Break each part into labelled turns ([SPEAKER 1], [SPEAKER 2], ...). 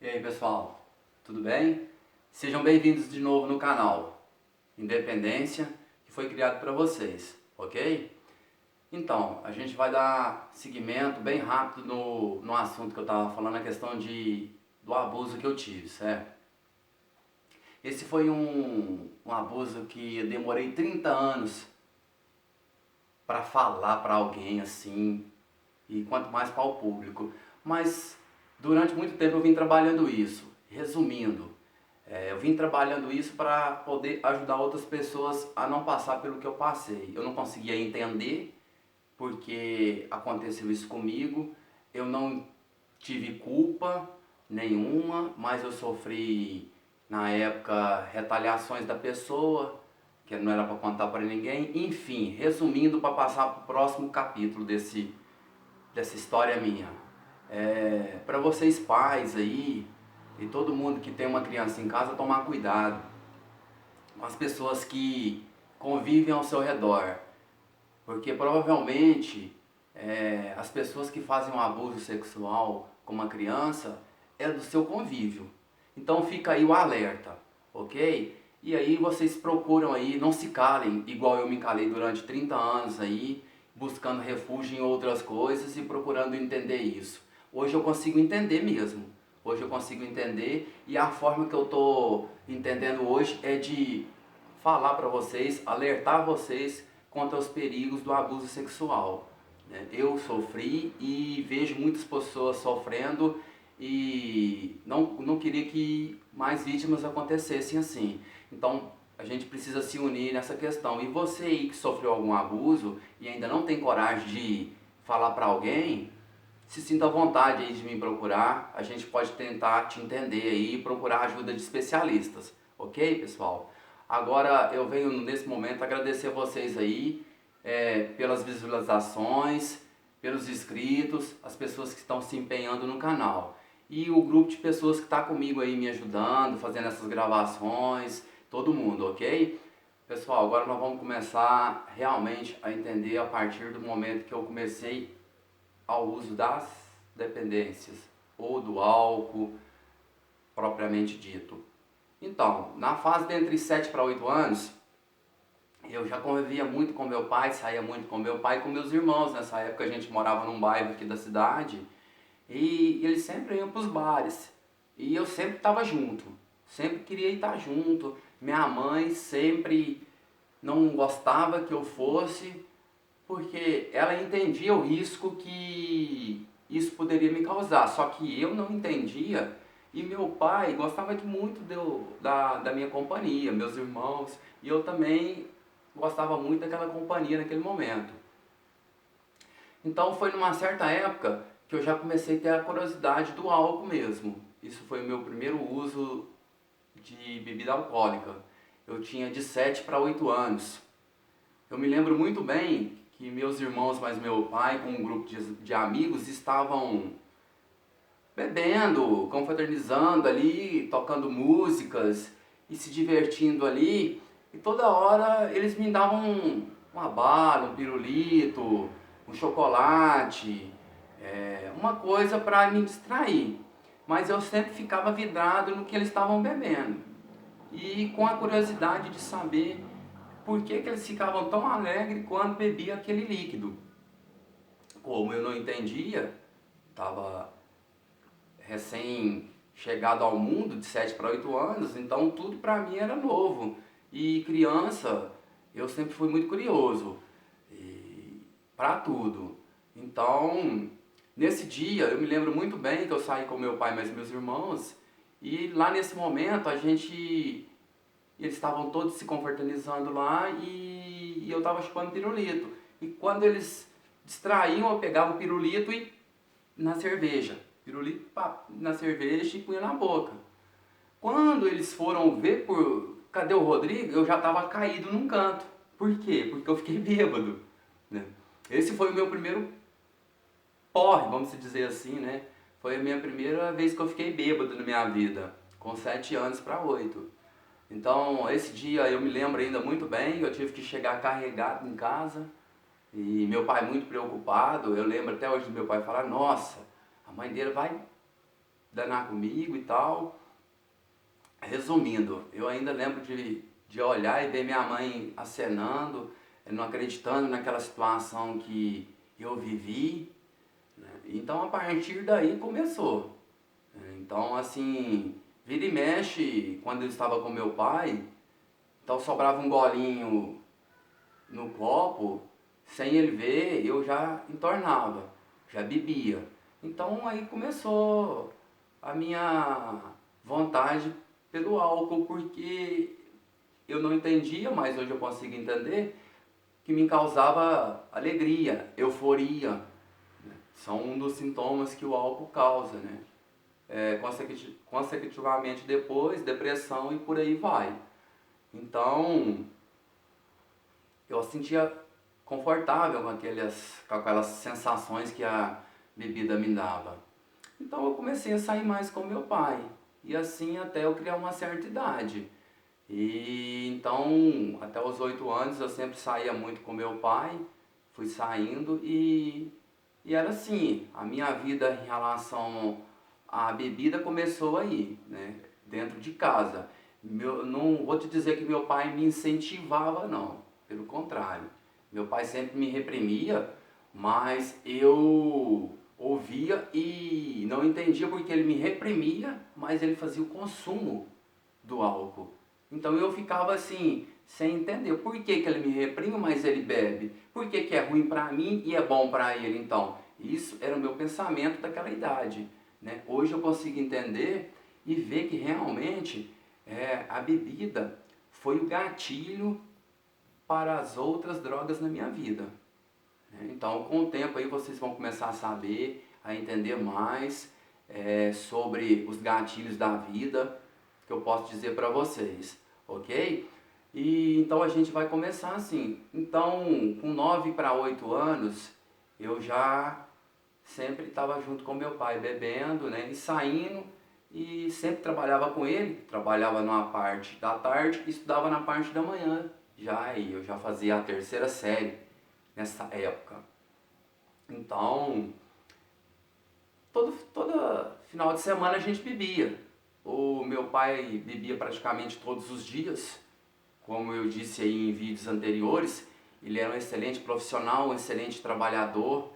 [SPEAKER 1] E aí pessoal, tudo bem? Sejam bem-vindos de novo no canal Independência, que foi criado para vocês, ok? Então, a gente vai dar seguimento bem rápido no assunto que eu estava falando, a questão do abuso que eu tive, certo? Esse foi um abuso que eu demorei 30 anos para falar para alguém assim, e quanto mais para o público. Mas durante muito tempo eu vim trabalhando isso. Resumindo, eu vim trabalhando isso para poder ajudar outras pessoas a não passar pelo que eu passei. Eu não conseguia entender porque aconteceu isso comigo. Eu não tive culpa nenhuma, mas eu sofri na época retaliações da pessoa, que não era para contar para ninguém. Enfim, resumindo, para passar para o próximo capítulo dessa história minha. Para vocês pais aí e todo mundo que tem uma criança em casa, tomar cuidado com as pessoas que convivem ao seu redor, porque provavelmente as pessoas que fazem um abuso sexual com uma criança é do seu convívio. Então fica aí o alerta, ok? E aí vocês procuram aí, não se calem, igual eu me calei durante 30 anos aí, buscando refúgio em outras coisas e procurando entender isso. Hoje eu consigo entender mesmo. Hoje eu consigo entender e a forma que eu estou entendendo hoje é de falar para vocês, alertar vocês contra os perigos do abuso sexual. Eu sofri e vejo muitas pessoas sofrendo e não queria que mais vítimas acontecessem assim. Então a gente precisa se unir nessa questão. E você aí que sofreu algum abuso e ainda não tem coragem de falar para alguém, se sinta à vontade aí de me procurar. A gente pode tentar te entender aí e procurar ajuda de especialistas. Ok, pessoal? Agora eu venho nesse momento agradecer a vocês aí pelas visualizações, pelos inscritos, as pessoas que estão se empenhando no canal. E o grupo de pessoas que está comigo aí me ajudando, fazendo essas gravações, todo mundo, ok? Pessoal, agora nós vamos começar realmente a entender a partir do momento que eu comecei ao uso das dependências ou do álcool propriamente dito. Então, na fase de entre 7 para 8 anos, eu já convivia muito com meu pai, saía muito com meu pai e com meus irmãos. Nessa época a gente morava num bairro aqui da cidade e eles sempre iam para os bares. E eu sempre estava junto, sempre queria estar junto. Minha mãe sempre não gostava que eu fosse, porque ela entendia o risco que isso poderia me causar, só que eu não entendia. E meu pai gostava muito da minha companhia, meus irmãos, e eu também gostava muito daquela companhia naquele momento. Então foi numa certa época que eu já comecei a ter a curiosidade do álcool mesmo. Isso foi o meu primeiro uso de bebida alcoólica. Eu tinha de 7 para 8 anos. Eu me lembro muito bem que meus irmãos, mais meu pai, com um grupo de amigos, estavam bebendo, confraternizando ali, tocando músicas e se divertindo ali. E toda hora eles me davam uma bala, um pirulito, um chocolate, uma coisa para me distrair. Mas eu sempre ficava vidrado no que eles estavam bebendo. E com a curiosidade de saber por que eles ficavam tão alegres quando bebiam aquele líquido. Como eu não entendia, estava recém-chegado ao mundo de 7 para 8 anos, então tudo para mim era novo. E criança, eu sempre fui muito curioso para tudo. Então, nesse dia, eu me lembro muito bem que eu saí com meu pai e meus irmãos, e lá nesse momento eles estavam todos se confraternizando lá e eu estava chupando pirulito. E quando eles distraíam, eu pegava o pirulito e na cerveja. Pirulito na cerveja e punha na boca. Quando eles foram ver cadê o Rodrigo, eu já estava caído num canto. Por quê? Porque eu fiquei bêbado, né? Esse foi o meu primeiro porre, vamos dizer assim, né? Foi a minha primeira vez que eu fiquei bêbado na minha vida, com 7 anos para 8. Então, esse dia eu me lembro ainda muito bem, eu tive que chegar carregado em casa e meu pai muito preocupado. Eu lembro até hoje do meu pai falar: nossa, a mãe dele vai danar comigo e tal. Resumindo, eu ainda lembro de olhar e ver minha mãe acenando, não acreditando naquela situação que eu vivi, né? Então a partir daí começou. Então assim, vira e mexe, quando eu estava com meu pai, então sobrava um golinho no copo, sem ele ver, eu já entornava, já bebia. Então aí começou a minha vontade pelo álcool, porque eu não entendia, mas hoje eu consigo entender, que me causava alegria, euforia, né? São um dos sintomas que o álcool causa, né? Consecutivamente depois, depressão e por aí vai. Então, eu sentia confortável com aquelas sensações que a bebida me dava. Então eu comecei a sair mais com meu pai. E assim até eu criar uma certa idade. E então, até os 8 anos eu sempre saía muito com meu pai. Fui saindo e era assim. A minha vida em relação à bebida começou aí, né? Dentro de casa. Não vou te dizer que meu pai me incentivava, não. Pelo contrário. Meu pai sempre me reprimia, mas eu ouvia e não entendia porque ele me reprimia, mas ele fazia o consumo do álcool. Então eu ficava assim, sem entender por que ele me reprime, mas ele bebe. Por que é ruim para mim e é bom para ele então? Isso era o meu pensamento daquela idade, né? Hoje eu consigo entender e ver que realmente a bebida foi o gatilho para as outras drogas na minha vida. Então, com o tempo aí vocês vão começar a saber, a entender mais sobre os gatilhos da vida que eu posso dizer para vocês, ok? E então a gente vai começar assim. Então, com 9 para 8 anos, eu já sempre estava junto com meu pai, bebendo, né, e saindo, e sempre trabalhava com ele, trabalhava numa parte da tarde e estudava na parte da manhã. Já aí, eu já fazia a terceira série nessa época. Então, toda final de semana a gente bebia. O meu pai bebia praticamente todos os dias, como eu disse aí em vídeos anteriores. Ele era um excelente profissional, um excelente trabalhador,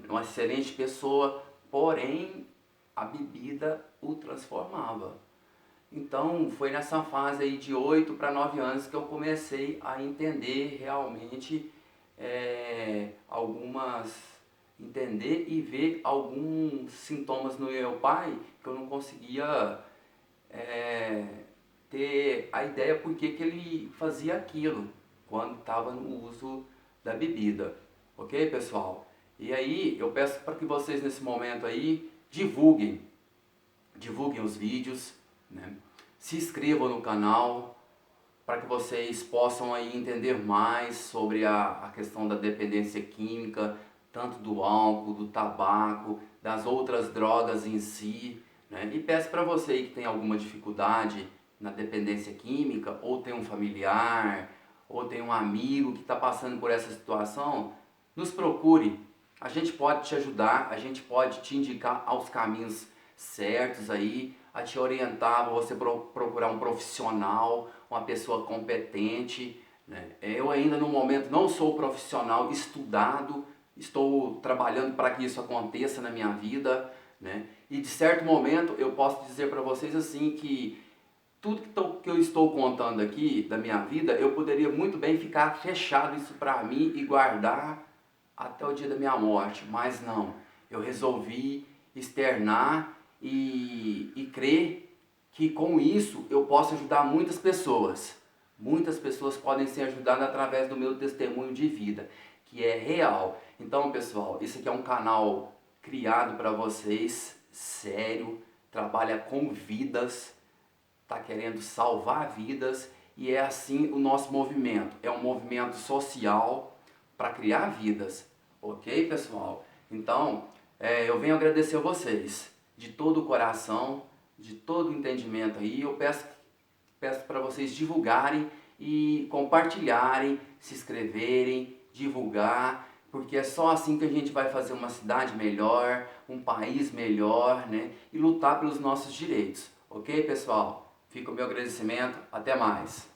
[SPEAKER 1] uma excelente pessoa, porém a bebida o transformava. Então foi nessa fase aí de 8 para 9 anos que eu comecei a entender realmente entender e ver alguns sintomas no meu pai que eu não conseguia ter a ideia por que ele fazia aquilo quando estava no uso da bebida. Ok, pessoal? E aí eu peço para que vocês nesse momento aí divulguem os vídeos, né? Se inscrevam no canal para que vocês possam aí entender mais sobre a questão da dependência química, tanto do álcool, do tabaco, das outras drogas em si, né? E peço para você aí que tem alguma dificuldade na dependência química, ou tem um familiar, ou tem um amigo que está passando por essa situação, nos procure. A gente pode te ajudar, a gente pode te indicar aos caminhos certos aí, a te orientar, você procurar um profissional, uma pessoa competente, né? Eu ainda no momento não sou profissional estudado, estou trabalhando para que isso aconteça na minha vida, né? E de certo momento eu posso dizer para vocês assim que tudo que eu estou contando aqui da minha vida, eu poderia muito bem ficar fechado isso para mim e guardar até o dia da minha morte, mas não, eu resolvi externar e crer que com isso eu posso ajudar muitas pessoas. Muitas pessoas podem ser ajudadas através do meu testemunho de vida, que é real. Então, pessoal, esse aqui é um canal criado para vocês, sério, trabalha com vidas, está querendo salvar vidas, e é assim o nosso movimento. É um movimento social para criar vidas, ok, pessoal? Então, eu venho agradecer a vocês de todo o coração, de todo o entendimento aí. Eu peço para vocês divulgarem e compartilharem, se inscreverem, divulgar, porque é só assim que a gente vai fazer uma cidade melhor, um país melhor, né? E lutar pelos nossos direitos. Ok, pessoal? Fica o meu agradecimento. Até mais.